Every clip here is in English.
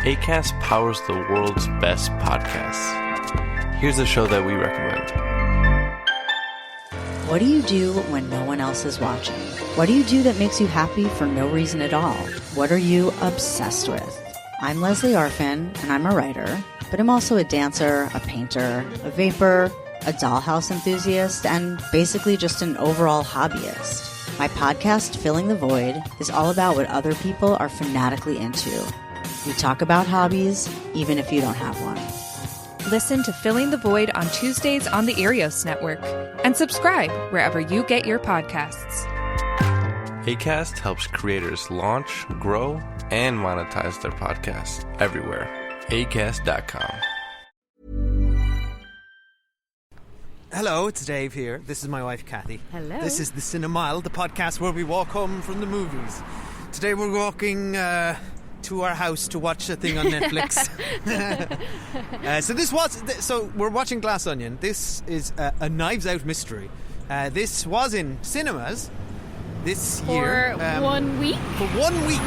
Acast powers the world's best podcasts. Here's a show that we recommend. What do you do when no one else is watching? What do you do that makes you happy for no reason at all? What are you obsessed with? I'm Leslie Arfin, and I'm a writer, but I'm also a dancer, a painter, a vapor, a dollhouse enthusiast, and basically just an overall hobbyist. My podcast, Filling the Void, is all about what other people are fanatically into. We talk about hobbies, even if you don't have one. Listen to Filling the Void on Tuesdays on the Arios Network and subscribe wherever you get your podcasts. Acast helps creators launch, grow, and monetize their podcasts everywhere. Acast.com. Hello, it's Dave here. This is my wife, Kathy. Hello. This is the Cinemile, the podcast where we walk home from the movies. Today we're walking to our house to watch a thing on Netflix. So we're watching Glass Onion. This is a Knives Out mystery. This was in cinemas this year. For 1 week? For 1 week.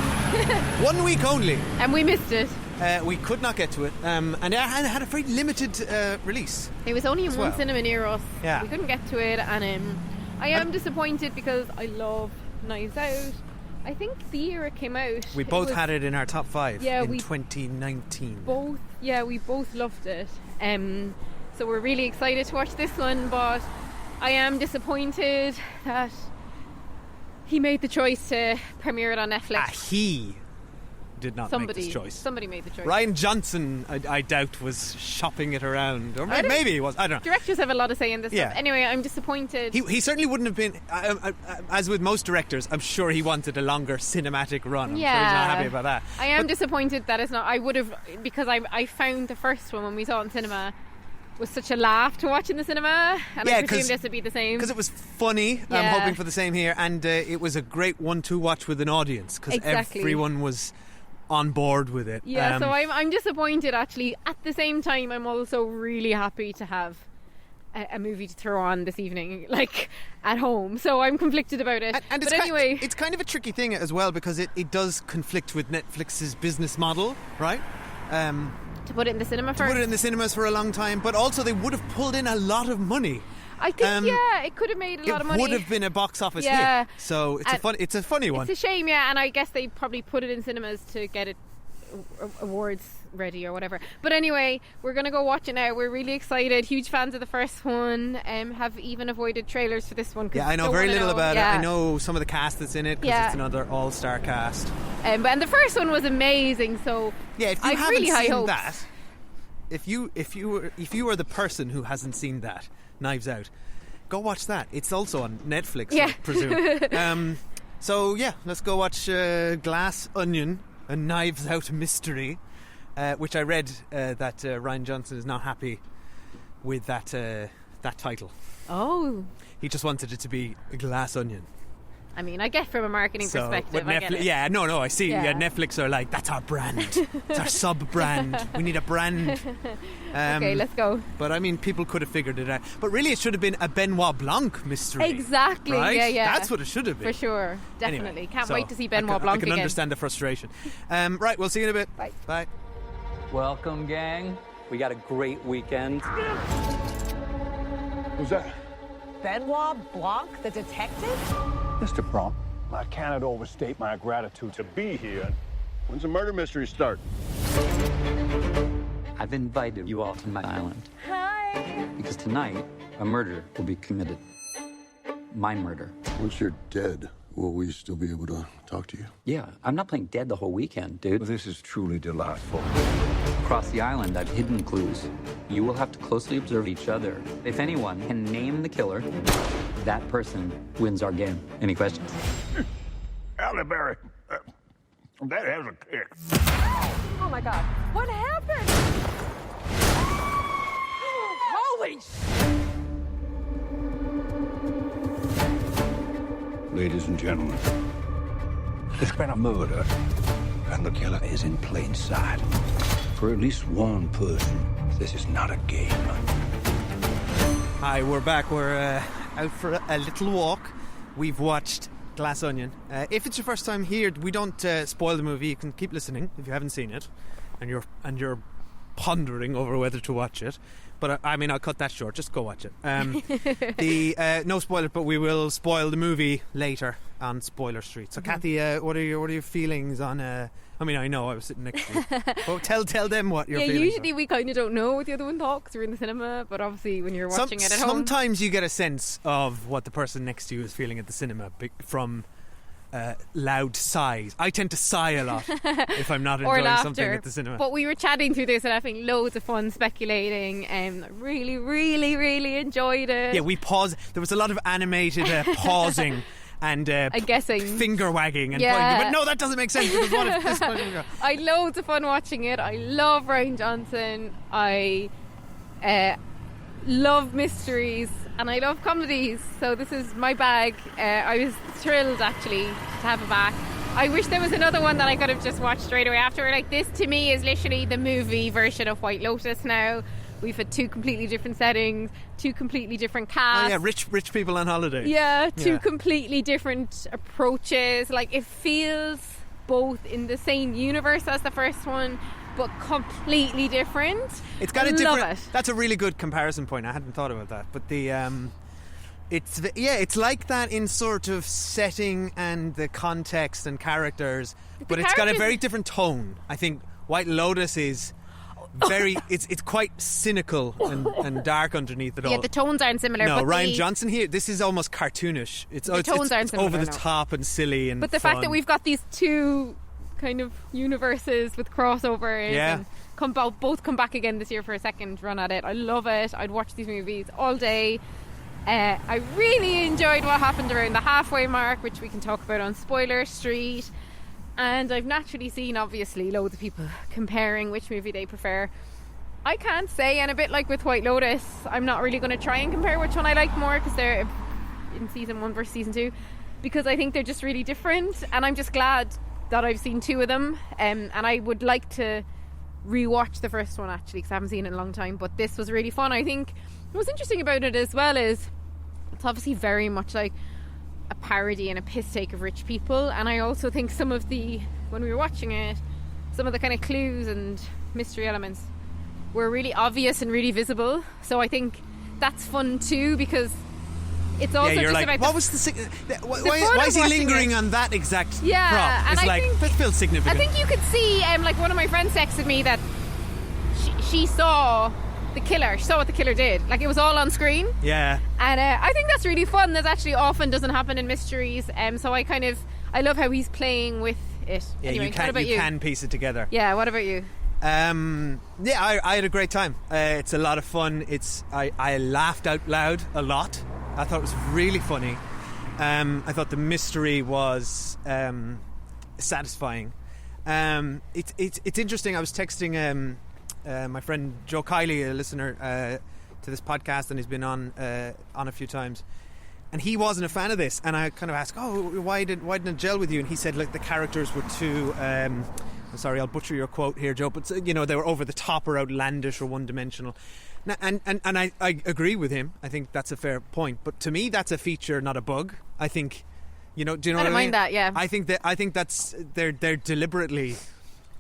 1 week only. And we missed it. We could not get to it. And it had a very limited release. It was only in one cinema near us. Yeah. We couldn't get to it, and I am disappointed because I love Knives Out. I think the year it came out, We both had it in our top 5 in 2019. We both loved it. So we're really excited to watch this one, but I am disappointed that he made the choice to premiere it on Netflix. He did not make this choice. Somebody made the choice. Ryan Johnson, I doubt, was shopping it around. Or maybe he was. I don't know. Directors have a lot to say in this Yeah. stuff. Anyway, I'm disappointed. He certainly wouldn't have been, as with most directors, I'm sure he wanted a longer cinematic run. I'm sure he's not happy about that. I am disappointed that it's not. I would have, because I found the first one when we saw it in cinema was such a laugh to watch in the cinema, and I presume this would be the same. Because it was funny. I'm hoping for the same here, and it was a great 1-2 watch with an audience, because everyone was on board with it. Yeah, so I'm disappointed actually. At the same time, I'm also really happy to have a movie to throw on this evening, like at home. So I'm conflicted about it. And but anyway, it's kind of a tricky thing as well, because it does conflict with Netflix's business model, right? To put it in the cinema first. To put it in the cinemas for a long time, but also they would have pulled in a lot of money. I think, it could have made a lot of money. It would have been a box office hit. So it's a funny one. It's a shame, and I guess they probably put it in cinemas to get it awards ready or whatever. But anyway, we're going to go watch it now. We're really excited. Huge fans of the first one. Have even avoided trailers for this one. Yeah, I know very little about it. I know some of the cast that's in it, because it's another all-star cast. And the first one was amazing. So yeah, if you haven't really high seen hopes. that, if you are the person who hasn't seen that, Knives Out, go watch that. It's also on Netflix, I presume. So yeah, let's go watch Glass Onion, a Knives Out mystery, which I read that Ryan Johnson is not happy with that title. Oh, he just wanted it to be a Glass Onion. I mean, I get from a marketing perspective. I get it. Yeah, no, I see. Yeah, Netflix are like, that's our brand. It's our sub-brand. We need a brand. Okay, let's go. But I mean, people could have figured it out. But really, it should have been a Benoit Blanc mystery. Exactly. Right? Yeah. That's what it should have been. For sure. Definitely. Anyway, Can't wait to see Benoit Blanc again. I can understand the frustration. Right, we'll see you in a bit. Bye. Bye. Welcome, gang. We got a great weekend. Who's that? Benoit Blanc, the detective? Mr. Blanc, I cannot overstate my gratitude to be here. When's the murder mystery start? I've invited you all to my island. Hi. Because tonight, a murder will be committed. My murder. Once you're dead, will we still be able to talk to you? Yeah, I'm not playing dead the whole weekend, dude. Well, this is truly delightful. Across the island, I've hidden clues. You will have to closely observe each other. If anyone can name the killer, that person wins our game. Any questions? Halle Berry, that has a kick. Oh my God. What happened? Holy Ladies and gentlemen, there's been a murder, and the killer is in plain sight. For at least one person, this is not a game. Hi, we're back. We're out for a little walk. We've watched Glass Onion. If it's your first time here, we don't spoil the movie. You can keep listening if you haven't seen it. and you're pondering over whether to watch it. But I mean, I'll cut that short. Just go watch it. No spoilers, but we will spoil the movie later on Spoiler Street. So, Kathy, what are your feelings on? I mean, I know I was sitting next to you. But tell them what your feelings usually are. we kind of don't know what the other one thought because we're in the cinema. But obviously, when you're watching it at home, sometimes you get a sense of what the person next to you is feeling at the cinema from loud sighs. I tend to sigh a lot if I'm not enjoying something at the cinema. But we were chatting through this and having loads of fun speculating, and really, really, really enjoyed it. Yeah, we paused. There was a lot of animated pausing and guessing, finger wagging, and pointing. But no, that doesn't make sense because what if this one? I had loads of fun watching it. I love Rian Johnson. I love mysteries. And I love comedies, so this is my bag. I was thrilled, actually, to have it back. I wish there was another one that I could have just watched straight away after. Like, this, to me, is literally the movie version of White Lotus now. We've had 2 completely different settings, 2 completely different casts. Oh, yeah, rich people on holiday. Yeah, 2 completely different approaches. Like, it feels both in the same universe as the first one, but completely different. It's got a different. Love it. That's a really good comparison point. I hadn't thought about that, but it's like that in sort of setting and the context and characters, but it's got a very different tone. I think White Lotus is very. it's quite cynical and dark underneath it all. Yeah, the tones aren't similar. No, but Rian Johnson here. This is almost cartoonish. It's tones aren't similar, over the top and silly and. But the fun. fact that we've got these 2 kind of universes with crossovers and both come back again this year for a second run at it. I love it. I'd watch these movies all day. I really enjoyed what happened around the halfway mark, which we can talk about on Spoiler Street. And I've naturally seen, obviously, loads of people comparing which movie they prefer. I can't say, and a bit like with White Lotus, I'm not really going to try and compare which one I like more because they're in season 1 versus season 2, because I think they're just really different, and I'm just glad that I've seen 2 of them, and I would like to rewatch the first one, actually, because I haven't seen it in a long time. But this was really fun. I think what's interesting about it as well is it's obviously very much like a parody and a piss take of rich people, and I also think some of the, when we were watching it, some of the kind of clues and mystery elements were really obvious and really visible. So I think that's fun too, because it's also you're just like, about what was why is he lingering on that exact prop? And it's I like, think, that feels significant. I think you could see, like one of my friends texted me that she saw the killer. She saw what the killer did. Like, it was all on screen. Yeah. And I think that's really fun. That actually often doesn't happen in mysteries. So I love how he's playing with it. Yeah, anyway, you can piece it together. Yeah, what about you? I had a great time. It's a lot of fun. I laughed out loud a lot. I thought it was really funny. I thought the mystery was satisfying. It's interesting. I was texting my friend Joe Kiley, a listener to this podcast, and he's been on a few times. And he wasn't a fan of this, and I kind of asked, why didn't it gel with you? And he said, look, the characters were too I'm sorry, I'll butcher your quote here, Joe, but they were over the top or outlandish or one-dimensional. And I agree with him. I think that's a fair point. But to me, that's a feature, not a bug. I think, do you know what I mean? I don't mind that, yeah. I think that's they're deliberately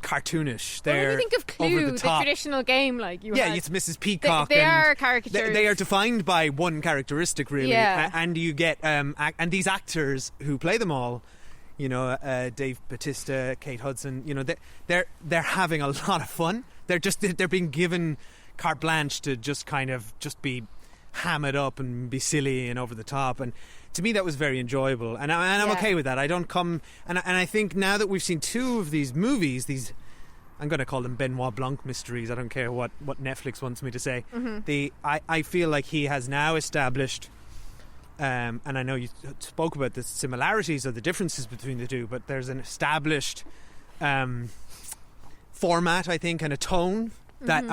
cartoonish. Well, They're when you think of Clue, the traditional game, like you had, it's Mrs. Peacock. They are caricatures. They are defined by one characteristic, really. Yeah. And you get and these actors who play them all, Dave Bautista, Kate Hudson, they're having a lot of fun. They're being given carte blanche to just be hammered up and be silly and over the top, and to me that was very enjoyable, and I'm okay with that. I don't come and I think now that we've seen 2 of these movies, these, I'm going to call them Benoit Blanc mysteries, I don't care what Netflix wants me to say. I feel like he has now established, and I know you spoke about the similarities or the differences between the 2, but there's an established format, I think, and a tone that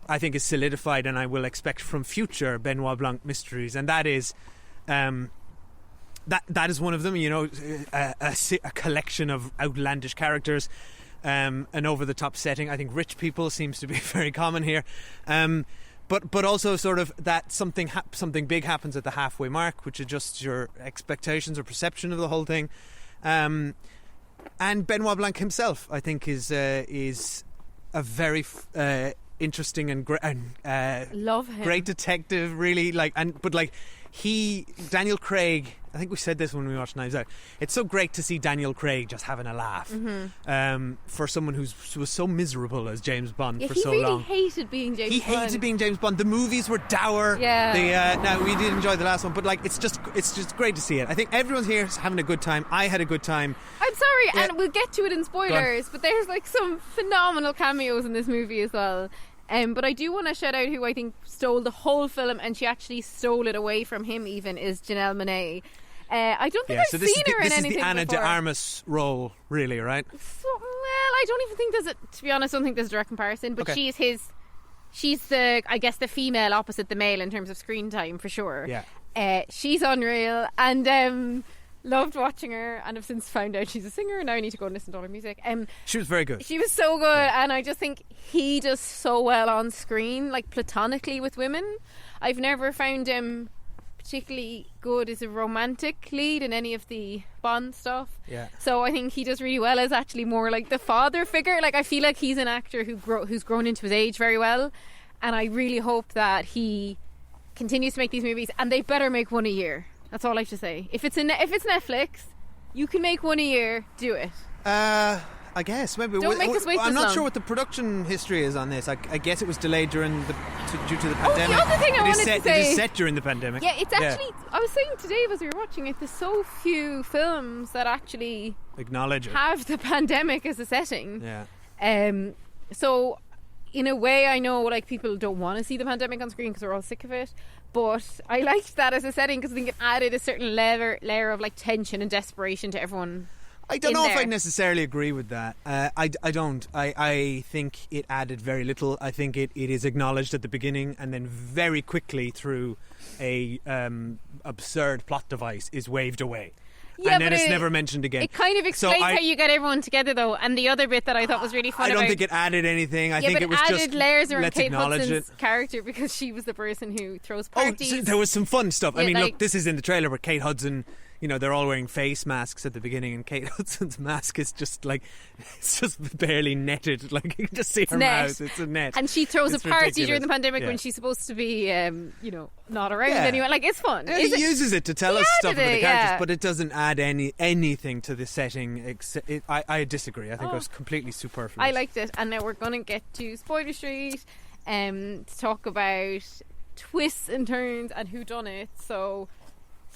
I think is solidified, and I will expect from future Benoit Blanc mysteries, and that is that is one of them. A collection of outlandish characters, an over the top setting. I think rich people seems to be very common here, but also sort of that something big happens at the halfway mark, which adjusts your expectations or perception of the whole thing. And Benoit Blanc himself, I think, is a very interesting and love him. Great detective, really. Daniel Craig. I think we said this when we watched Knives Out. It's so great to see Daniel Craig just having a laugh for someone who was so miserable as James Bond for so long. He really hated being James Bond. He hated being James Bond. The movies were dour. Yeah. Now we did enjoy the last one, but it's just great to see it. I think everyone's here is having a good time. I had a good time. I'm sorry, and we'll get to it in spoilers, but there's some phenomenal cameos in this movie as well. But I do want to shout out who I think stole the whole film, and she actually stole it away from him even, is Janelle Monáe. I don't think I've seen her in anything before. This is the Ana de Armas role, really, right? I don't even think there's to be honest, I don't think there's a direct comparison, but she's the, I guess, the female opposite the male in terms of screen time, for sure. Yeah. She's unreal, and loved watching her, and I've since found out she's a singer, and now I need to go and listen to all her music. She was very good. She was so good, and I just think he does so well on screen, platonically with women. I've never found him particularly good as a romantic lead in any of the Bond stuff. Yeah. So I think he does really well as actually more like the father figure. I feel like he's an actor who's grown into his age very well, and I really hope that he continues to make these movies, and they better make one a year. That's all I have to say. If it's Netflix, you can make one a year. Do it. I guess maybe. Don't make us wait I'm this not long. sure what the production history is on this. I guess it was delayed due to the pandemic. The other thing I wanted to say, it is set during the pandemic. Yeah, it's actually. I was saying today as we were watching it, there's so few films that actually acknowledge it, have the pandemic as a setting. Yeah. So, in a way, I know people don't want to see the pandemic on screen because we're all sick of it. But I liked that as a setting because I think it added a certain layer of tension and desperation to everyone. I don't know if I necessarily agree with that. I don't. I think it added very little. I think it is acknowledged at the beginning, and then very quickly through a absurd plot device is waved away. Yeah, and then it's never mentioned again. It kind of explains how you get everyone together, though. And the other bit that I thought was really fun. I don't think it added anything. I think it was added just layers around let's Kate acknowledge Hudson's it. character because she was the person who throws parties. So there was some fun stuff. Yeah, I mean, look, this is in the trailer where Kate Hudson. They're all wearing face masks at the beginning, and Kate Hudson's mask is just it's just barely netted. You can just see her mouth. It's a net. And she throws a party ridiculous. during the pandemic when she's supposed to be, not around anyway. It's fun. Yeah, he uses it to tell us stuff about the characters, but it doesn't add anything to the setting. I disagree. I think it was completely superfluous. I liked it, and now we're going to get to Spoiler Street to talk about twists and turns and whodunit. So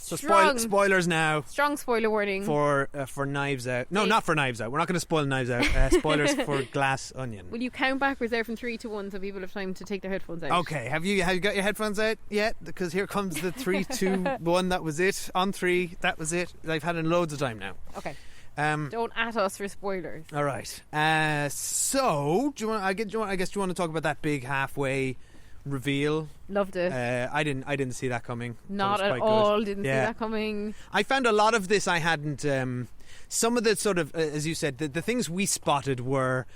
spoilers now. Strong spoiler warning for Knives Out. No, not for Knives Out. We're not going to spoil Knives Out. Spoilers for Glass Onion. Will you count backwards there from 3 to 1 so people have time to take their headphones out? Okay. Have you got your headphones out yet? Because here comes the 3, 2, 1. That was it. On 3. That was it. I've had it loads of time now. Okay. Don't at us for spoilers. All right. So do you want to talk about that big halfway reveal? Loved it. I didn't see that coming. Not at all. Didn't see that coming. I found a lot of this I hadn't. Some of the sort of, as you said, the things we spotted were,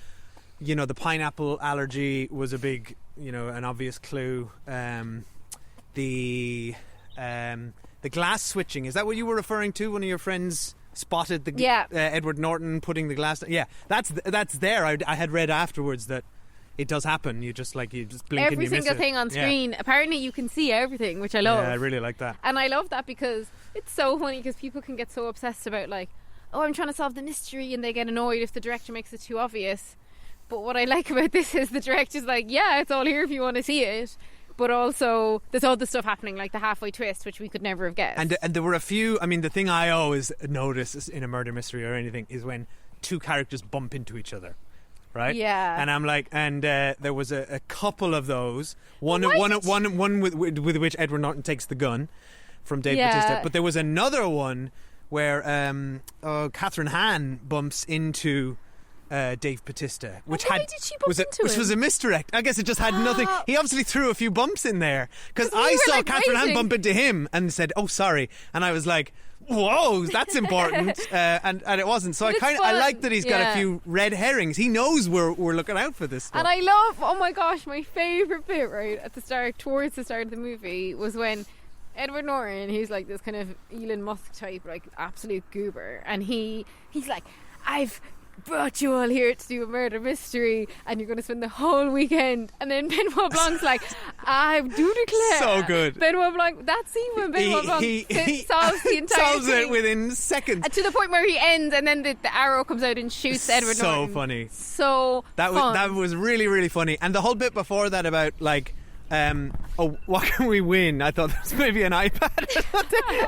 the pineapple allergy was a big, an obvious clue. The glass switching, is that what you were referring to? One of your friends spotted the Edward Norton putting the glass. Yeah, that's there. I had read afterwards that it does happen. You just blink every and you miss it. Every single thing on screen. Apparently you can see everything, which I love. Yeah, I really like that. And I love that because it's so funny because people can get so obsessed about I'm trying to solve the mystery, and they get annoyed if the director makes it too obvious. But what I like about this is the director's it's all here if you want to see it. But also there's all the stuff happening, like the halfway twist, which we could never have guessed. And there were a few. I mean, the thing I always notice in a murder mystery or anything is when two characters bump into each other. Right? Yeah. And I'm there was a couple of those. One with which Edward Norton takes the gun from Dave Bautista. But there was another one where Catherine Hahn bumps into Dave Bautista, which was a misdirect. I guess it just had nothing. He obviously threw a few bumps in there because I saw Catherine Hahn bump into him and said, "Oh, sorry," and I was like, whoa, that's important. And it wasn't. So I like that he's got a few red herrings. He knows we're looking out for this stuff. And I love, oh my gosh, my favourite bit towards the start of the movie was when Edward Norton, he's this kind of Elon Musk type, absolute goober, and he's like, I've brought you all here to do a murder mystery and you're going to spend the whole weekend. And then Benoit Blanc's like, I do declare. So good. Benoit Blanc, that scene when Benoit Blanc solves the entire solves thing. it within seconds. To the point where he ends and then the arrow comes out and shoots Edward Norton. So funny. So that was really, really funny. And the whole bit before that about like, what can we win? I thought that was maybe an iPad.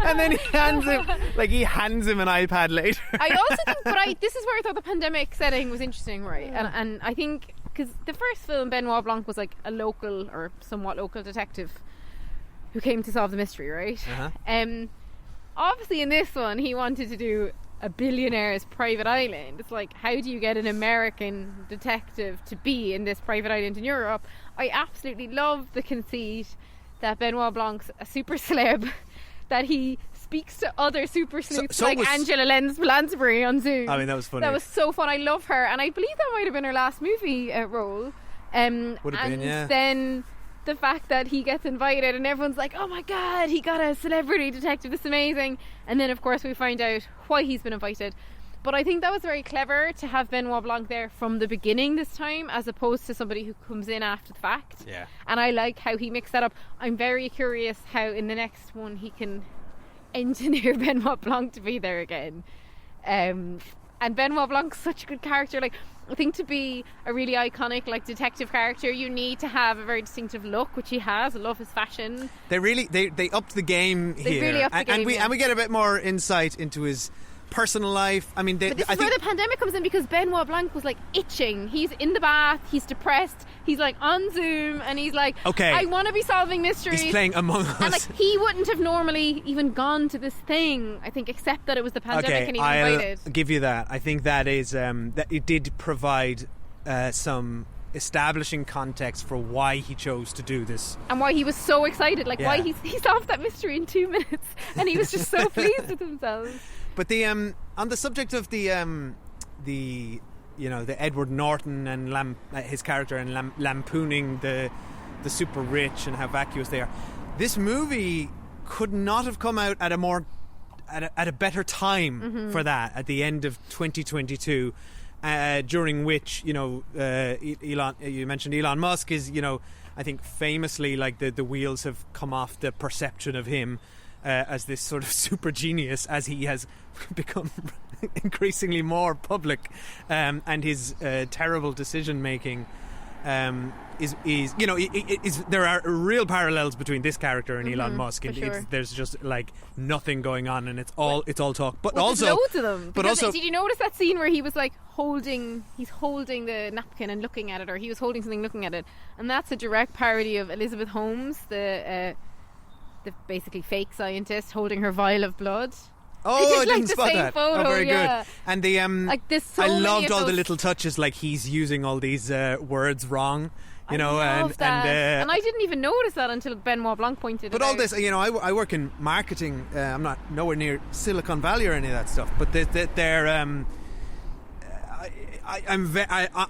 And then he hands him an iPad later. I also think, this is where I thought the pandemic setting was interesting, right? And I think, because the first film, Benoit Blanc was like a local or somewhat local detective who came to solve the mystery, right? Obviously in this one, he wanted to do a billionaire's private island. It's like, how do you get an American detective to be in this private island in Europe? I absolutely love the conceit that Benoit Blanc's a super celeb, that he speaks to other super sleuths like Angela Lansbury on Zoom. I mean, that was funny. That was so fun. I love her, and I believe that might have been her last movie role. Would have been, yeah. Then the fact that he gets invited and everyone's like, oh my god, he got a celebrity detective, this is amazing. And then of course we find out why he's been invited. But I think that was very clever to have Benoit Blanc there from the beginning this time, as opposed to somebody who comes in after the fact. Yeah. And I like how he mixed that up. I'm very curious how in the next one he can engineer Benoit Blanc to be there again. And Benoit Blanc's such a good character. Like, I think to be a really iconic detective character, you need to have a very distinctive look, which he has. I love his fashion. They upped the game here. They really upped the game, and we get a bit more insight into his personal life. I mean, but this is where the pandemic comes in, because Benoit Blanc was like itching. He's in the bath, he's depressed, he's like on Zoom, and he's like, okay, I want to be solving mysteries. He's playing Among Us. And like, he wouldn't have normally even gone to this thing, I think, except that it was the pandemic and he was invited. I'll give you that. I think that is that it did provide some establishing context for why he chose to do this and why he was so excited, why he solved that mystery in 2 minutes and he was just so pleased with himself. But the on the subject of the Edward Norton and his character and lampooning the super rich and how vacuous they are, this movie could not have come out at a better time for that, at the end of 2022, during which Elon, you mentioned Elon Musk is, I think famously, like, the wheels have come off the perception of him as this sort of super genius, as he has become increasingly more public, and his terrible decision making is there are real parallels between this character and Elon Musk, and sure. There's just like nothing going on, and it's all talk. But well, also there's loads of them. But also, did you notice that scene where he was like holding the napkin and looking at it, or he was holding something looking at it, and that's a direct parody of Elizabeth Holmes, the basically fake scientist holding her vial of blood. Oh, I like didn't spot that. Photo, very yeah. good. And the I loved all the little touches, like he's using all these words wrong, and I didn't even notice that until Benoit Blanc pointed it out. But all this, I work in marketing. I'm not nowhere near Silicon Valley or any of that stuff. But they're I'm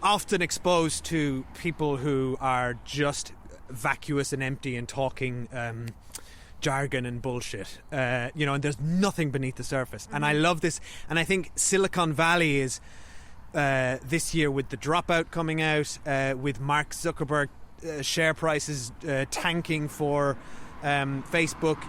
often exposed to people who are just vacuous and empty and talking jargon and bullshit, and there's nothing beneath the surface. And I love this, and I think Silicon Valley is this year, with the Dropout coming out, with Mark Zuckerberg share prices tanking for Facebook,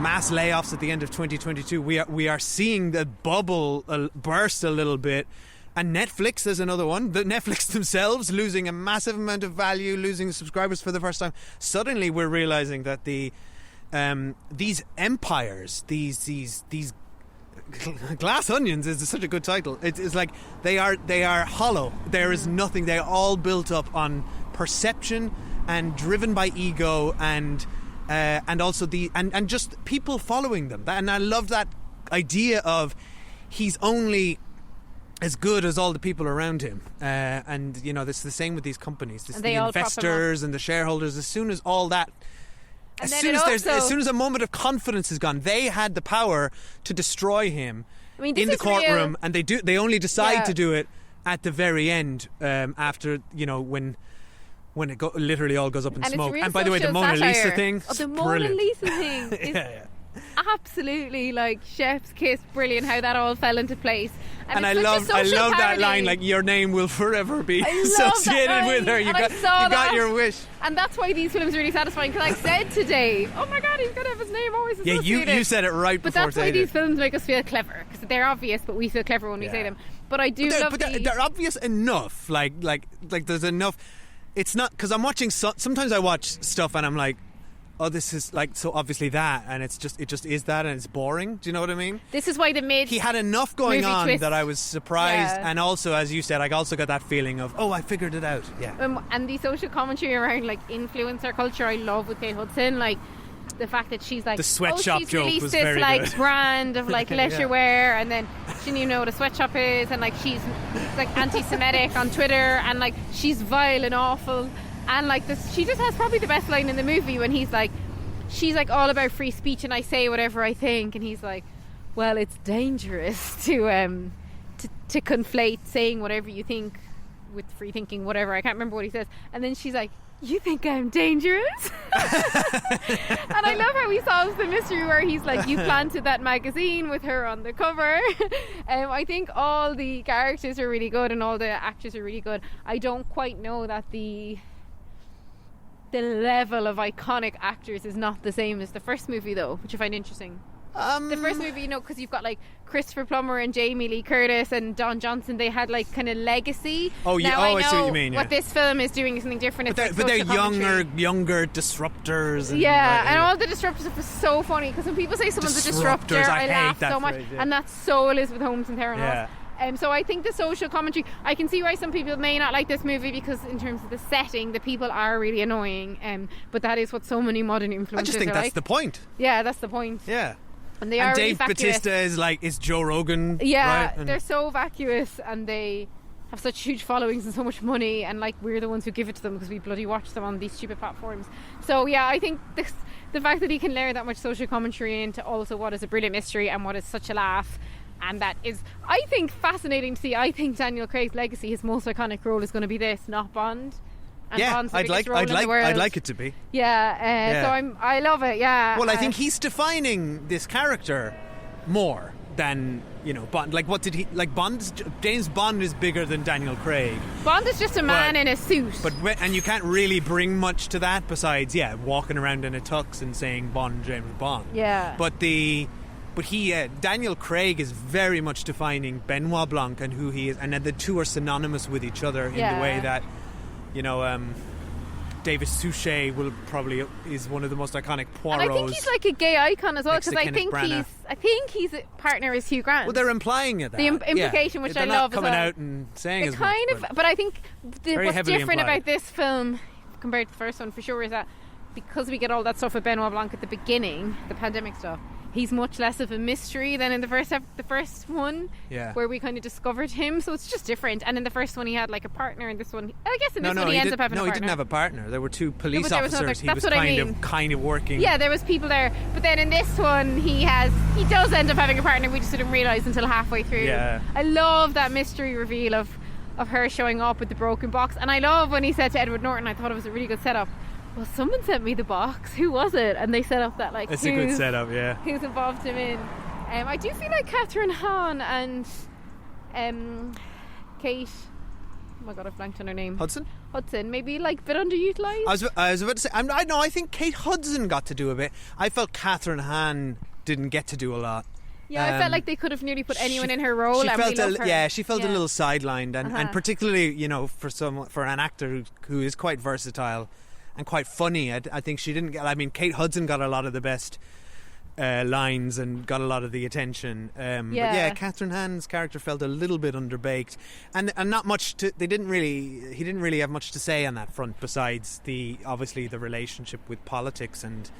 mass layoffs at the end of 2022. We are seeing the bubble burst a little bit. And Netflix is another one. The Netflix themselves losing a massive amount of value, losing subscribers for the first time. Suddenly, we're realizing that these empires, these glass onions is such a good title. It's like they are hollow. There is nothing. They are all built up on perception and driven by ego and also and just people following them. And I love that idea of he's only as good as all the people around him, and this is the same with these companies. This, the investors and the shareholders. As soon as all that, as soon as a moment of confidence is gone, they had the power to destroy him in the courtroom, and they only decide to do it at the very end, after when it literally all goes up in smoke. And by the way, the Mona Lisa thing, the Mona Lisa thing is Absolutely, like chef's kiss, brilliant how that all fell into place. And I it's love such a social that parody. line, like, your name will forever be I love associated that with her. line, You and I got saw that. your wish. And that's why these films are really satisfying, because I said today, oh my god, he's going to have his name always Yeah, associated. you said it right But before that's why saying these it. films make us feel clever, because they're obvious, but we feel clever when we say them. But I do love they're obvious enough. Like there's enough. It's not, because I'm watching. Sometimes I watch stuff and I'm like, oh, this is like so obviously that, and it just is that, and it's boring. Do you know what I mean? This is why He had enough going movie on twist. that I was surprised, Yeah. and also, as you said, I also got that feeling of, oh, I figured it out. Yeah. And the social commentary around like influencer culture, I love with Kate Hudson, like the fact that she's like The sweatshop she's joke released was this very like good. brand of like leisure Yeah. wear, and then she didn't even know what a sweatshop is, and like she's like anti-Semitic on Twitter, and like she's vile and awful, and like this, she just has probably the best line in the movie when he's like, she's like all about free speech and I say whatever I think, and he's like, well, it's dangerous to conflate saying whatever you think with free thinking, whatever. I can't remember what he says. And then she's like, you think I'm dangerous? And I love how he solves the mystery where he's like, you planted that magazine with her on the cover. I think all the characters are really good and all the actors are really good. I don't quite know that the level of iconic actors is not the same as the first movie, though, which I find interesting. The first movie, you know, because you've got like Christopher Plummer and Jamie Lee Curtis and Don Johnson, they had like kind of legacy. Oh, yeah. Now I I see know what you mean. Yeah. what this film is doing is something different. But It's they're like social commentary. younger disruptors. And, Yeah, and all the disruptors stuff is so funny, because when people say someone's a disruptor, Disruptors, I I hate laugh that so much, phrase, yeah. and that's so Elizabeth Holmes and Theranos. Yeah. So I think the social commentary, I can see why some people may not like this movie, because in terms of the setting, the people are really annoying. But that is what so many modern influencers I just think are that's like. the point. Yeah, that's the point. Yeah. And they And are really Dave vacuous. Bautista is Joe Rogan. Yeah, right? And they're so vacuous, and they have such huge followings and so much money, and like we're the ones who give it to them because we bloody watch them on these stupid platforms. So yeah, I think the fact that he can layer that much social commentary into also what is a brilliant mystery and what is such a laugh, and that is, I think, fascinating to see. I think Daniel Craig's legacy, his most iconic role, is going to be this, not Bond. And yeah, Bond's the I'd biggest like role in the world. I'd like it to be. Yeah, so I love it. Yeah. Well, I think he's defining this character more than, you know, Bond. Like, what did he like? James Bond is bigger than Daniel Craig. Bond is just a man in a suit. And you can't really bring much to that besides, walking around in a tux and saying Bond, James Bond. Yeah. But Daniel Craig is very much defining Benoit Blanc and who he is, and the two are synonymous with each other in the way that, you know, David Suchet is one of the most iconic Poirots. And I think he's like a gay icon as well, because I think Branagh. his partner is Hugh Grant. Well, they're implying it. The implication, which they're I not love, coming as well. out and saying It's as kind much, of, but I think very what's heavily different implied. about this film compared to the first one, for sure, is that because we get all that stuff with Benoit Blanc at the beginning, the pandemic stuff, he's much less of a mystery than in the first one, where we kind of discovered him. So it's just different. And in the first one, he had like a partner. In this one, I guess in this one, he ends up having a partner. No, he didn't have a partner. There were two police but there was officers. another- He was that's what I mean. kind of working. Yeah, there was people there. But then in this one, he does end up having a partner. We just didn't realise until halfway through. Yeah. I love that mystery reveal of her showing up with the broken box. And I love when he said to Edward Norton, I thought it was a really good setup, well, someone sent me the box. Who was it? And they set up that like. It's a good setup, yeah. Who's involved him in? I do feel like Catherine Hahn and Kate. Oh my god, I've blanked on her name. Hudson, maybe like a bit underutilized. I was about to say. I think Kate Hudson got to do a bit. I felt Catherine Hahn didn't get to do a lot. Yeah, I felt like they could have nearly put anyone in her role. She and felt we love her. Yeah, she felt a little sidelined, and Uh-huh. particularly, you know, for an actor who is quite versatile and quite funny. I think she didn't get. I mean, Kate Hudson got a lot of the best lines and got a lot of the attention. But yeah, Catherine Hahn's character felt a little bit underbaked, and not much. He didn't really have much to say on that front besides obviously the relationship with politics and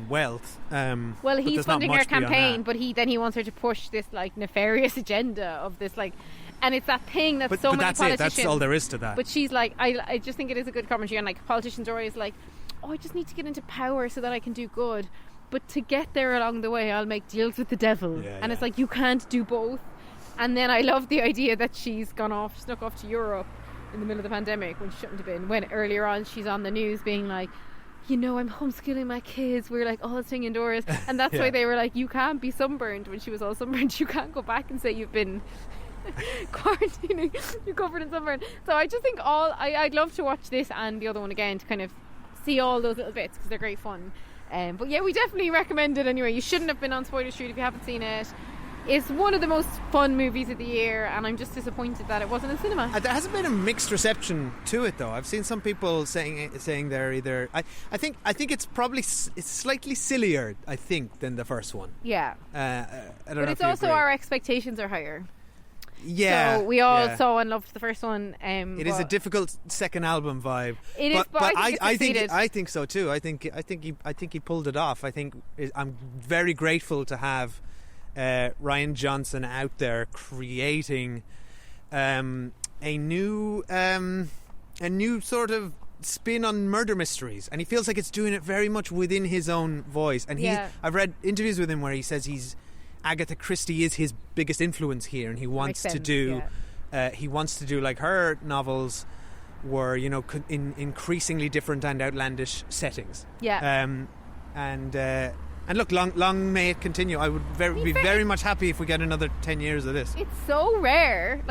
wealth. Well, he's funding her campaign, but he wants her to push this like nefarious agenda of this like. And it's that thing that so many politicians. That's all there is to that. But she's like, I just think it is a good commentary, and like politicians are always like, oh, I just need to get into power so that I can do good. But to get there along the way, I'll make deals with the devil. And it's like, you can't do both. And then I love the idea that she's snuck off to Europe in the middle of the pandemic when she shouldn't have been. When earlier on she's on the news being like, I'm homeschooling my kids. We're like all staying indoors. And that's why they were like, you can't be sunburned. When she was all sunburned, you can't go back and say you've been quarantining. You're covered in sunburn. So I just think I'd love to watch this and the other one again to kind of see all those little bits because they're great fun. But yeah, we definitely recommend it anyway. You shouldn't have been on Spoiler Street if you haven't seen it. It's one of the most fun movies of the year, and I'm just disappointed that it wasn't in cinema. There hasn't been a mixed reception to it, though. I've seen some people saying they're either. I think it's probably it's slightly sillier, I think, than the first one. Yeah. I don't know. But it's also our expectations are higher. Yeah. So we all saw and loved the first one. It is a difficult second album vibe. It is, but I think so too. I think he pulled it off. I'm very grateful to have Rian Johnson out there creating a new sort of spin on murder mysteries, and he feels like it's doing it very much within his own voice. And I've read interviews with him where he says Agatha Christie is his biggest influence here, and he wants to do like her novels were in increasingly different and outlandish settings. And look, long may it continue. I would be very much happy if we get another 10 years of this. It's so rare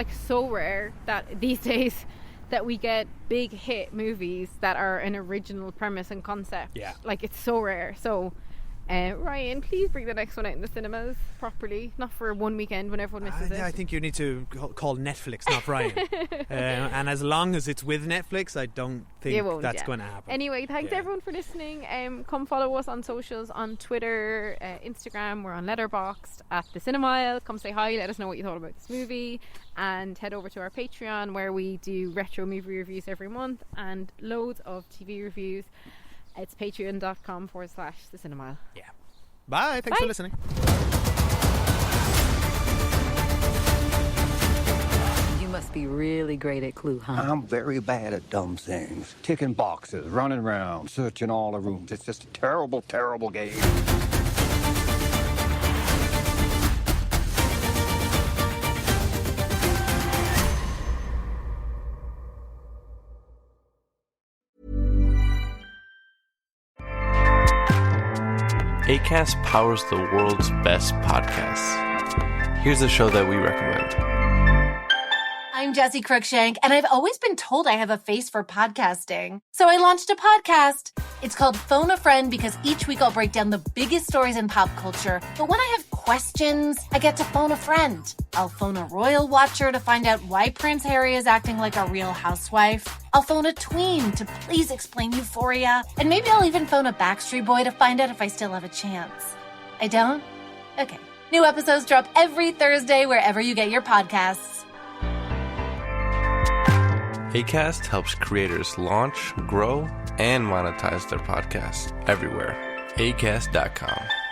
that these days that we get big hit movies that are an original premise and concept. Yeah. Like, it's so rare. So, Ryan, please bring the next one out in the cinemas properly, not for one weekend when everyone misses it. I think you need to call Netflix, not Ryan. And as long as it's with Netflix, I don't think that's going to happen. Anyway, thanks everyone for listening. Come follow us on socials, on Twitter, Instagram. We're on Letterboxd at The Cinemile. Come say hi, let us know what you thought about this movie, and head over to our Patreon where we do retro movie reviews every month and loads of TV reviews. It's patreon.com/The Cinemile. Yeah. Bye. Thanks for listening. You must be really great at Clue, huh? I'm very bad at dumb things. Ticking boxes, running around, searching all the rooms. It's just a terrible, terrible game. Acast powers the world's best podcasts. Here's a show that we recommend. I'm Jessie Cruikshank, and I've always been told I have a face for podcasting. So I launched a podcast. It's called Phone a Friend because each week I'll break down the biggest stories in pop culture. But when I have questions, I get to phone a friend. I'll phone a royal watcher to find out why Prince Harry is acting like a real housewife. I'll phone a tween to please explain Euphoria. And maybe I'll even phone a Backstreet Boy to find out if I still have a chance. I don't? Okay. New episodes drop every Thursday wherever you get your podcasts. Acast helps creators launch, grow, and monetize their podcasts everywhere. Acast.com.